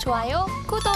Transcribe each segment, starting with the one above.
좋아요, 구독!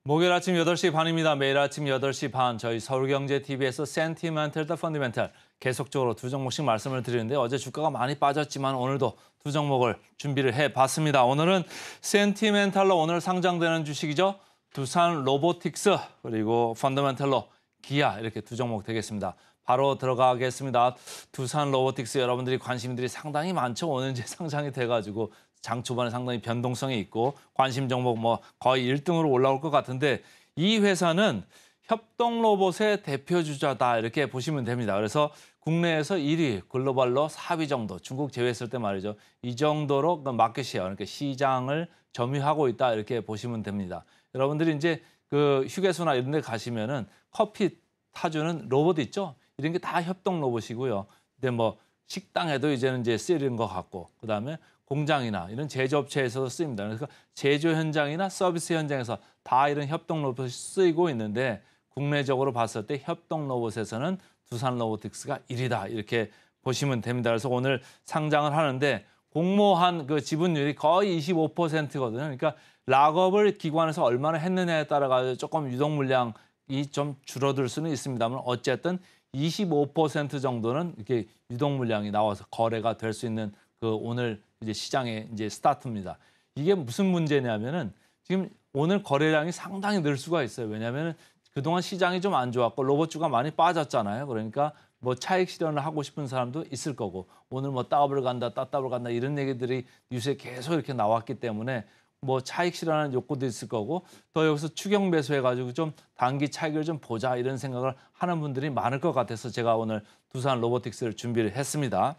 목요일 아침 8시 반입니다. 매일 아침 8시 반 저희 서울경제TV에서 센티멘털 더 펀더멘털 계속적으로 두 종목씩 말씀을 드리는데 어제 주가가 많이 빠졌지만 오늘도 두 종목을 준비를 해봤습니다. 오늘은 센티멘털로 오늘 상장되는 주식이죠. 두산 로보틱스 그리고 펀더멘털로 기아 이렇게 두 종목 되겠습니다. 바로 들어가겠습니다. 두산 로보틱스 여러분들이 관심들이 상당히 많죠. 오늘 이제 상장이 돼가지고 장 초반에 상당히 변동성이 있고 관심 종목 뭐 거의 1등으로 올라올 것 같은데 이 회사는 협동 로봇의 대표 주자다 이렇게 보시면 됩니다. 그래서 국내에서 1위, 글로벌로 4위 정도, 중국 제외했을 때 말이죠. 이 정도로 마켓 시어, 그러니까 시장을 점유하고 있다 이렇게 보시면 됩니다. 여러분들이 이제 그 휴게소나 이런 데 가시면은 커피 타주는 로봇 있죠? 이런 게 다 협동 로봇이고요. 근데 뭐 식당에도 이제는 이제 쓰이는 것 같고 그다음에 공장이나 이런 제조업체에서도 쓰입니다. 그래서 제조 현장이나 서비스 현장에서 다 이런 협동 로봇이 쓰이고 있는데 국내적으로 봤을 때 협동 로봇에서는 두산 로보틱스가 1위다 이렇게 보시면 됩니다. 그래서 오늘 상장을 하는데 공모한 그 지분율이 거의 25%거든요. 그러니까 락업을 기관에서 얼마나 했느냐에 따라 가지고 조금 유동 물량이 좀 줄어들 수는 있습니다만 어쨌든 25% 정도는 이렇게 유동 물량이 나와서 거래가 될 수 있는 그 오늘 이제 시장의 이제 스타트입니다. 이게 무슨 문제냐면은 지금 오늘 거래량이 상당히 늘 수가 있어요. 왜냐하면은 그동안 시장이 좀 안 좋았고 로봇주가 많이 빠졌잖아요. 그러니까 뭐 차익 실현을 하고 싶은 사람도 있을 거고 오늘 뭐 따블 간다, 따따블 간다 이런 얘기들이 뉴스에 계속 이렇게 나왔기 때문에 뭐 차익 실현하는 욕구도 있을 거고 또 여기서 추격 매수해가지고 좀 단기 차익을 좀 보자 이런 생각을 하는 분들이 많을 것 같아서 제가 오늘 두산 로보틱스를 준비를 했습니다.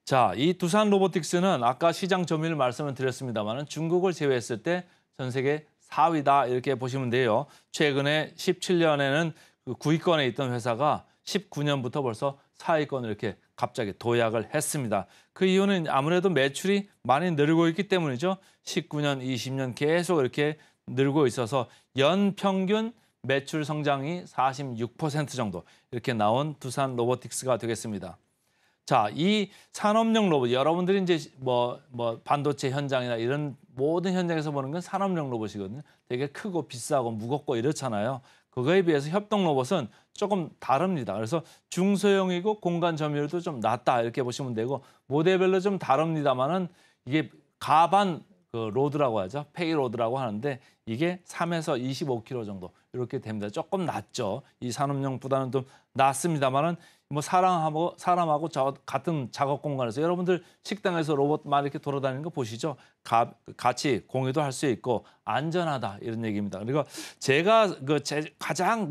자, 이 두산 로보틱스는 아까 시장 점유율 말씀을 드렸습니다만 중국을 제외했을 때 전 세계 4위다 이렇게 보시면 돼요. 최근에 17년에는 그 9위권에 있던 회사가 19년부터 벌써 4위권을 이렇게 갑자기 도약을 했습니다. 그 이유는 아무래도 매출이 많이 늘고 있기 때문이죠. 19년, 20년 계속 이렇게 늘고 있어서 연평균 매출 성장이 46% 정도 이렇게 나온 두산 로보틱스가 되겠습니다. 자, 이 산업용 로봇, 여러분들이 이제 뭐 반도체 현장이나 이런 모든 현장에서 보는 건 산업용 로봇이거든요. 되게 크고 비싸고 무겁고 이렇잖아요. 그거에 비해서 협동 로봇은 조금 다릅니다. 그래서 중소형이고 공간 점유율도 좀 낮다 이렇게 보시면 되고 모델별로 좀 다릅니다만은 이게 가반 그 로드라고 하죠. 페이로드라고 하는데 이게 3에서 25kg 정도 이렇게 됩니다. 조금 낮죠. 이 산업용보다는 좀 낮습니다만은 뭐 사람하고 같은 작업 공간에서 여러분들 식당에서 로봇 막 이렇게 돌아다니는 거 보시죠. 같이 공유도 할 수 있고 안전하다 이런 얘기입니다. 그리고 제가 가장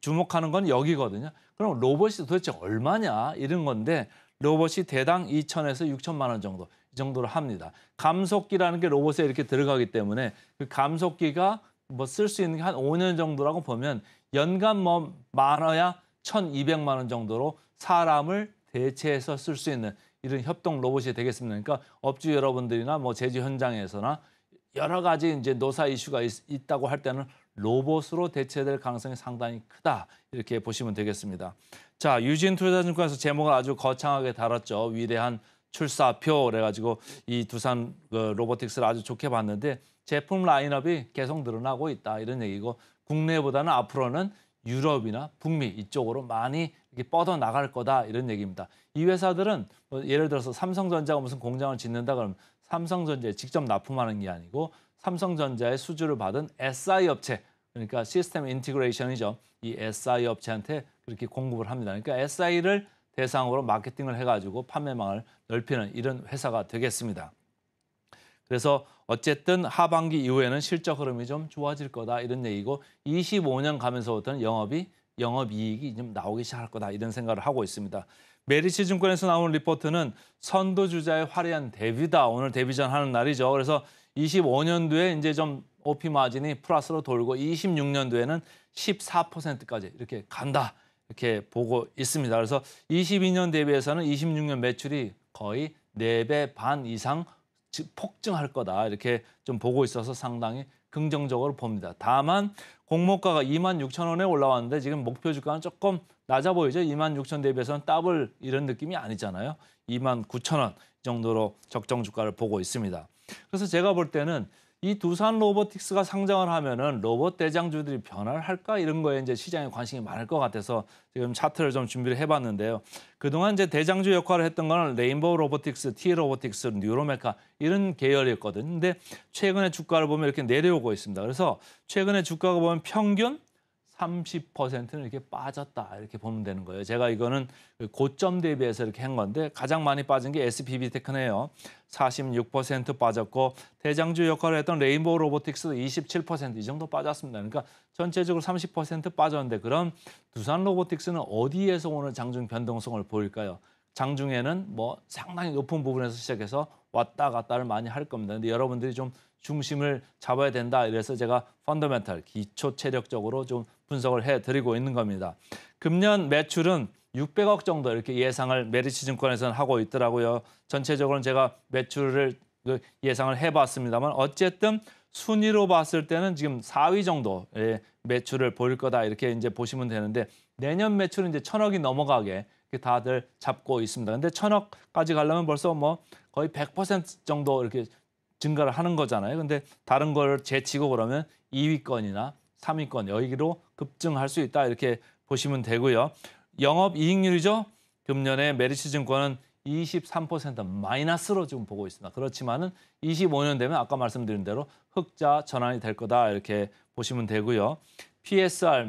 주목하는 건 여기거든요. 그럼 로봇이 도대체 얼마냐 이런 건데 로봇이 대당 2천에서 6천만 원 정도 이 정도로 합니다. 감속기라는 게 로봇에 이렇게 들어가기 때문에 그 감속기가 뭐 쓸 수 있는 게 한 5년 정도라고 보면 연간 뭐 많아야 1,200만 원 정도로 사람을 대체해서 쓸 수 있는 이런 협동 로봇이 되겠습니다. 그러니까 업주 여러분들이나 뭐 제조 현장에서나 여러 가지 이제 노사 이슈가 있다고 할 때는 로봇으로 대체될 가능성이 상당히 크다 이렇게 보시면 되겠습니다. 자, 유진투자증권에서 제목을 아주 거창하게 달았죠. 위대한 출사표 그래가지고 이 두산 로보틱스를 아주 좋게 봤는데 제품 라인업이 계속 늘어나고 있다 이런 얘기고 국내보다는 앞으로는 유럽이나 북미 이쪽으로 많이 이렇게 뻗어 나갈 거다 이런 얘기입니다. 이 회사들은 예를 들어서 삼성전자가 무슨 공장을 짓는다 그러면 삼성전자에 직접 납품하는 게 아니고 삼성전자의 수주를 받은 SI 업체 그러니까 시스템 인티그레이션이죠. 이 SI 업체한테 그렇게 공급을 합니다. 그러니까 SI를 대상으로 마케팅을 해가지고 판매망을 넓히는 이런 회사가 되겠습니다. 그래서 어쨌든 하반기 이후에는 실적 흐름이 좀 좋아질 거다 이런 얘기고 25년 가면서부터는 영업이익이 좀 나오기 시작할 거다 이런 생각을 하고 있습니다. 메리츠 증권에서 나온 리포트는 선도주자의 화려한 데뷔다. 오늘 데뷔전 하는 날이죠. 그래서 25년도에 이제 좀 OP 마진이 플러스로 돌고 26년도에는 14%까지 이렇게 간다. 이렇게 보고 있습니다. 그래서 22년 대비해서는 26년 매출이 거의 4배 반 이상 폭증할 거다. 이렇게 좀 보고 있어서 상당히 긍정적으로 봅니다. 다만 공모가가 26,000원에 올라왔는데 지금 목표 주가는 조금 낮아 보이죠. 26,000 대비해서는 더블 이런 느낌이 아니잖아요. 29,000원 정도로 적정 주가를 보고 있습니다. 그래서 제가 볼 때는 이 두산 로보틱스가 상장을 하면은 로봇 대장주들이 변화를 할까 이런 거에 이제 시장에 관심이 많을 것 같아서 지금 차트를 좀 준비를 해봤는데요. 그동안 이제 대장주 역할을 했던 거는 레인보우 로보틱스, T 로보틱스, 뉴로메카 이런 계열이었거든요. 근데 최근에 주가를 보면 이렇게 내려오고 있습니다. 그래서 최근에 주가가 보면 평균 30%는 이렇게 빠졌다 이렇게 보면 되는 거예요. 제가 이거는 고점 대비해서 이렇게 한 건데 가장 많이 빠진 게 SBB테크네요. 46% 빠졌고 대장주 역할을 했던 레인보우 로보틱스도 27%이 정도 빠졌습니다. 그러니까 전체적으로 30% 빠졌는데 그럼 두산 로보틱스는 어디에서 오늘 장중 변동성을 보일까요? 장중에는 뭐 상당히 높은 부분에서 시작해서 왔다 갔다를 많이 할 겁니다. 근데 여러분들이 좀 중심을 잡아야 된다. 이래서 제가 펀더멘탈, 기초 체력적으로 좀 분석을 해드리고 있는 겁니다. 금년 매출은 600억 정도 이렇게 예상을 메리츠증권에서는 하고 있더라고요. 전체적으로는 제가 매출을 예상을 해봤습니다만 어쨌든 순위로 봤을 때는 지금 4위 정도의 매출을 보일 거다 이렇게 이제 보시면 되는데 내년 매출은 이제 1,000억이 넘어가게 다들 잡고 있습니다. 근데 1,000억까지 가려면 벌써 뭐 거의 100% 정도 이렇게 증가를 하는 거잖아요. 근데 다른 걸 제치고 그러면 2위권이나 3위권 여기로 급증할 수 있다 이렇게 보시면 되고요. 영업이익률이죠. 금년에 메리츠증권은 23% 마이너스로 지금 보고 있습니다. 그렇지만은 25년 되면 아까 말씀드린 대로 흑자 전환이 될 거다 이렇게 보시면 되고요. PSR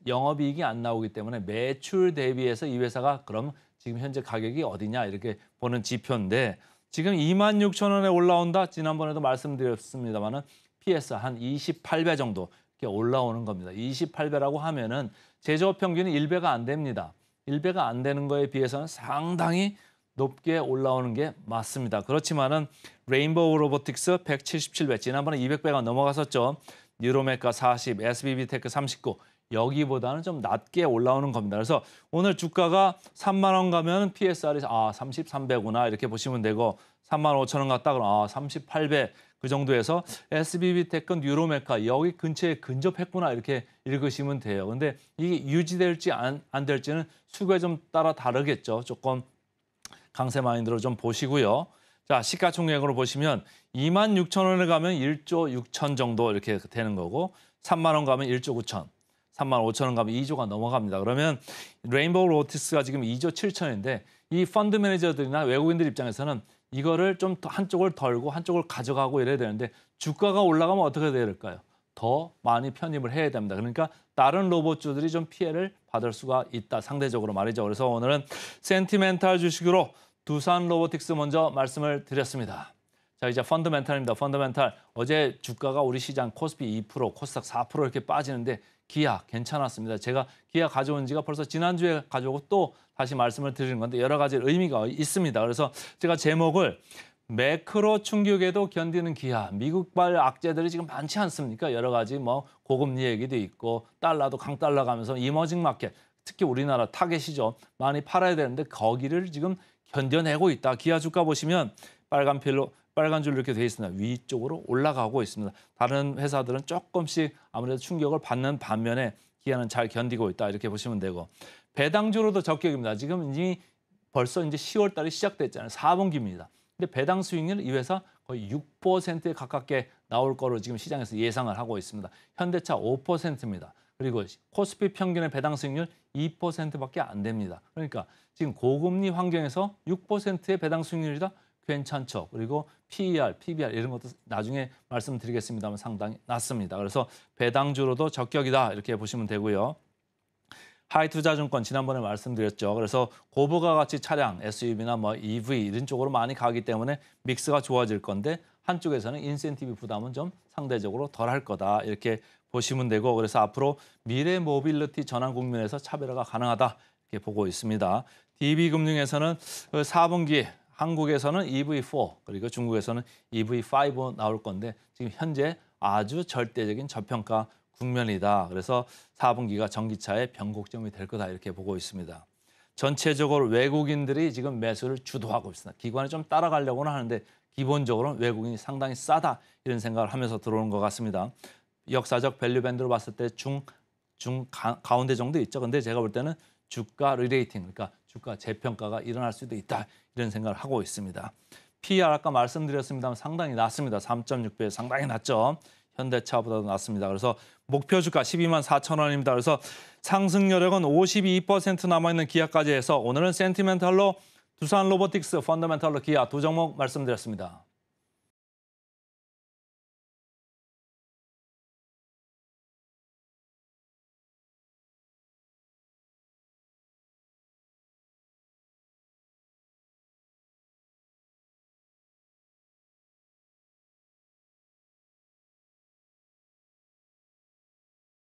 영업이익이 안 나오기 때문에 매출 대비해서 이 회사가 그럼 지금 현재 가격이 어디냐 이렇게 보는 지표인데 지금 26,000원에 올라온다. 지난번에도 말씀드렸습니다만은 PSR 한 28배 정도 이렇게 올라오는 겁니다. 28배라고 하면은 제조업 평균이 1배가 안 됩니다. 1배가 안 되는 거에 비해서는 상당히 높게 올라오는 게 맞습니다. 그렇지만은 레인보우 로보틱스 177배, 지난번에 200배가 넘어갔었죠. 뉴로메카 40, SBB테크 39. 여기보다는 좀 낮게 올라오는 겁니다. 그래서 오늘 주가가 3만 원 가면 PSR이 33배구나 이렇게 보시면 되고 3만 5천 원 갔다 그러면 38배 그 정도에서 SBB테크, 뉴로메카 여기 근처에 근접했구나 이렇게 읽으시면 돼요. 근데 이게 유지될지 안 될지는 수급에 좀 따라 다르겠죠. 조금 강세 마인드로 좀 보시고요. 자, 시가총액으로 보시면 26,000원에 가면 1조 6천 정도 이렇게 되는 거고 3만 원 가면 1조 9천. 3만 5천 원 가면 2조가 넘어갑니다. 그러면 레인보우 로보틱스가 지금 2조 7천인데 이 펀드 매니저들이나 외국인들 입장에서는 이거를 좀 한쪽을 덜고 한쪽을 가져가고 이래야 되는데 주가가 올라가면 어떻게 될까요? 더 많이 편입을 해야 됩니다. 그러니까 다른 로봇주들이 좀 피해를 받을 수가 있다. 상대적으로 말이죠. 그래서 오늘은 센티멘탈 주식으로 두산 로보틱스 먼저 말씀을 드렸습니다. 자, 이제 펀더멘탈입니다. 펀더멘탈. 어제 주가가 우리 시장 코스피 2%, 코스닥 4% 이렇게 빠지는데 기아 괜찮았습니다. 제가 기아 가져온 지가 벌써 지난주에 가져오고 또 다시 말씀을 드리는 건데 여러 가지 의미가 있습니다. 그래서 제가 제목을 매크로 충격에도 견디는 기아, 미국발 악재들이 지금 많지 않습니까? 여러 가지 뭐 고금리 얘기도 있고 달러도 강달러 가면서 이머징 마켓, 특히 우리나라 타겟이죠. 많이 팔아야 되는데 거기를 지금 견뎌내고 있다. 기아 주가 보시면 빨간 줄로 이렇게 돼 있습니다. 위쪽으로 올라가고 있습니다. 다른 회사들은 조금씩 아무래도 충격을 받는 반면에 기아는 잘 견디고 있다. 이렇게 보시면 되고 배당주로도 적격입니다. 지금 이미 벌써 이제 10월 달이 시작됐잖아요. 4분기입니다. 근데 배당 수익률 이 회사 거의 6%에 가깝게 나올 거로 지금 시장에서 예상을 하고 있습니다. 현대차 5%입니다. 그리고 코스피 평균의 배당 수익률 2%밖에 안 됩니다. 그러니까 지금 고금리 환경에서 6%의 배당 수익률이다? 괜찮죠. 그리고 PER, PBR 이런 것도 나중에 말씀드리겠습니다만 상당히 낮습니다. 그래서 배당주로도 적격이다 이렇게 보시면 되고요. 하이투자증권 지난번에 말씀드렸죠. 그래서 고부가 가치 차량, SUV나 뭐 EV 이런 쪽으로 많이 가기 때문에 믹스가 좋아질 건데 한쪽에서는 인센티브 부담은 좀 상대적으로 덜할 거다 이렇게 보시면 되고 그래서 앞으로 미래 모빌리티 전환 국면에서 차별화가 가능하다 이렇게 보고 있습니다. DB금융에서는 4분기 한국에서는 EV4 그리고 중국에서는 EV5 나올 건데 지금 현재 아주 절대적인 저평가 국면이다. 그래서 4분기가 전기차의 변곡점이 될 거다 이렇게 보고 있습니다. 전체적으로 외국인들이 지금 매수를 주도하고 있습니다. 기관이 좀 따라가려고는 하는데 기본적으로 외국인이 상당히 싸다 이런 생각을 하면서 들어오는 것 같습니다. 역사적 밸류 밴드로 봤을 때 가운데 정도 있죠. 근데 제가 볼 때는 주가 리레이팅, 그러니까 주가 재평가가 일어날 수도 있다 이런 생각을 하고 있습니다. PER 아까 말씀드렸습니다만 상당히 낮습니다. 3.6배 상당히 낮죠. 현대차보다도 낮습니다. 그래서 목표 주가 12만 4천 원입니다. 그래서 상승 여력은 52% 남아있는 기아까지 해서 오늘은 센티멘탈로 두산 로보틱스, 펀더멘탈로 기아 두 종목 말씀드렸습니다.